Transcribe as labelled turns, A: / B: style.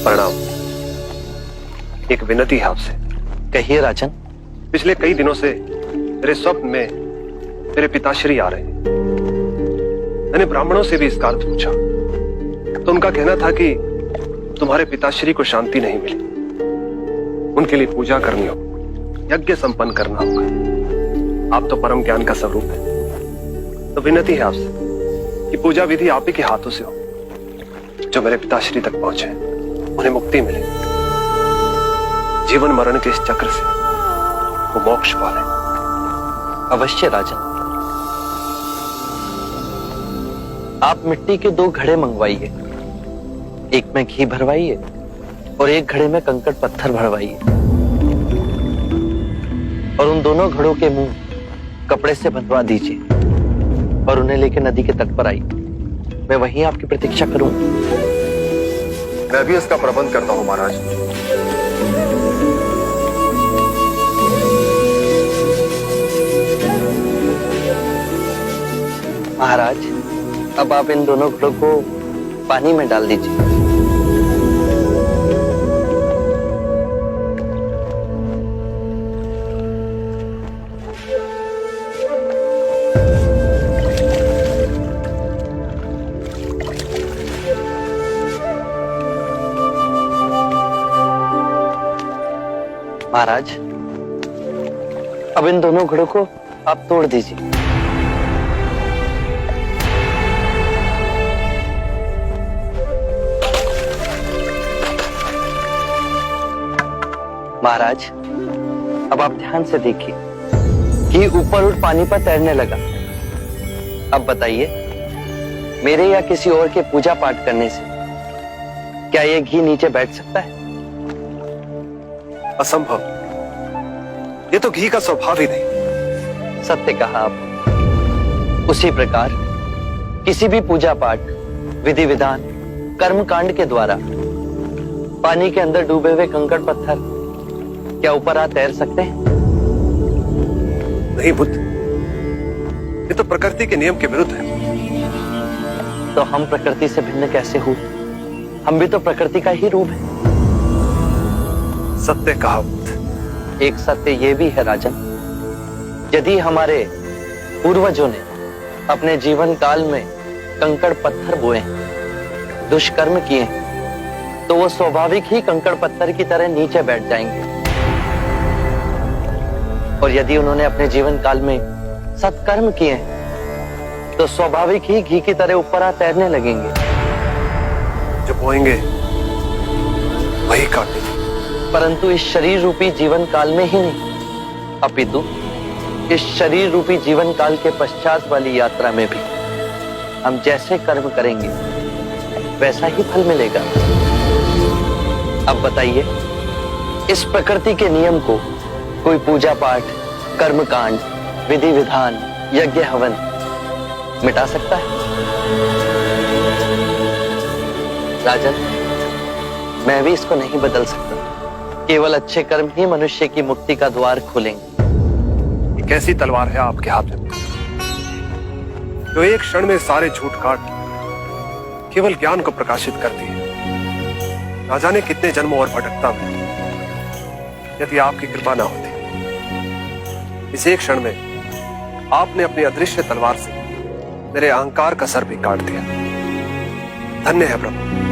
A: प्रणाम। एक विनती है आपसे।
B: कहिए राजन।
A: पिछले कई दिनों से मेरे स्वप्न में मेरे पिताश्री आ रहे हैं। मैंने ब्राह्मणों से भी इसका अर्थ पूछा तो उनका कहना था कि तुम्हारे पिताश्री को शांति नहीं मिली, उनके लिए पूजा करनी होगी, यज्ञ संपन्न करना होगा। आप तो परम ज्ञान का स्वरूप है, तो विनती है आपसे कि पूजा विधि आप ही के हाथों से हो, जो मेरे पिताश्री तक पहुंचे, उन्हें मुक्ति मिले, जीवन मरण के इस चक्र से वो मोक्ष पाले।
B: अवश्य राजन। आप मिट्टी के 2 घड़े मंगवाइए, एक में घी भरवाइए और एक घड़े में कंकड़ पत्थर भरवाइए, और उन दोनों घड़ों के मुंह कपड़े से बंधवा दीजिए और उन्हें लेकर नदी के तट पर आइए। मैं वहीं आपकी प्रतीक्षा करूंगा।
A: मैं भी इसका प्रबंध करता हूं महाराज।
B: महाराज, अब आप इन दोनों घड़ों को पानी में डाल दीजिए। महाराज, अब इन दोनों घड़ों को आप तोड़ दीजिए। महाराज, अब आप ध्यान से देखिए कि ऊपर उठ पानी पर तैरने लगा। अब बताइए, मेरे या किसी और के पूजा पाठ करने से क्या यह घी नीचे बैठ सकता है?
A: असंभव। ये तो घी का स्वभाव ही नहीं।
B: सत्य कहा आप। उसी प्रकार किसी भी पूजा पाठ, विधि विधान, कर्म कांड के द्वारा पानी के अंदर डूबे हुए कंकड़ पत्थर क्या ऊपर आ तैर सकते हैं?
A: नहीं बुद्ध, ये तो प्रकृति के नियम के विरुद्ध है।
B: तो हम प्रकृति से भिन्न कैसे हो? हम भी तो प्रकृति का ही रूप है।
A: सत्य कहा बुद्ध।
B: एक सत्य ये भी है राजन, यदि हमारे पूर्वजों ने अपने जीवन काल में कंकड़ पत्थर बोए, दुष्कर्म किए, तो वो स्वाभाविक ही कंकड़ पत्थर की तरह नीचे बैठ जाएंगे। और यदि उन्होंने अपने जीवन काल में सत्कर्म किए तो स्वाभाविक ही घी की तरह ऊपर आ तैरने लगेंगे।
A: जो बोएंगे वही काटेंगे।
B: परंतु इस शरीर रूपी जीवन काल में ही नहीं, अपितु इस शरीर रूपी जीवन काल के पश्चात वाली यात्रा में भी हम जैसे कर्म करेंगे वैसा ही फल मिलेगा। अब बताइए, इस प्रकृति के नियम को कोई पूजा पाठ, कर्म कांड, विधि विधान, यज्ञ हवन मिटा सकता है? राजन, मैं भी इसको नहीं बदल सकता। केवल अच्छे कर्म ही मनुष्य की मुक्ति का द्वार खोलेंगे।
A: एक ऐसी तलवार है आपके हाथ में जो एक क्षण में सारे झूठ काट केवल ज्ञान को प्रकाशित करती है। ना जाने कितने जन्मों और भटकता में यदि आपकी कृपा ना होती, इस एक क्षण में आपने अपनी अदृश्य तलवार से मेरे अहंकार का सर भी काट दिया। धन्य है प्रभु।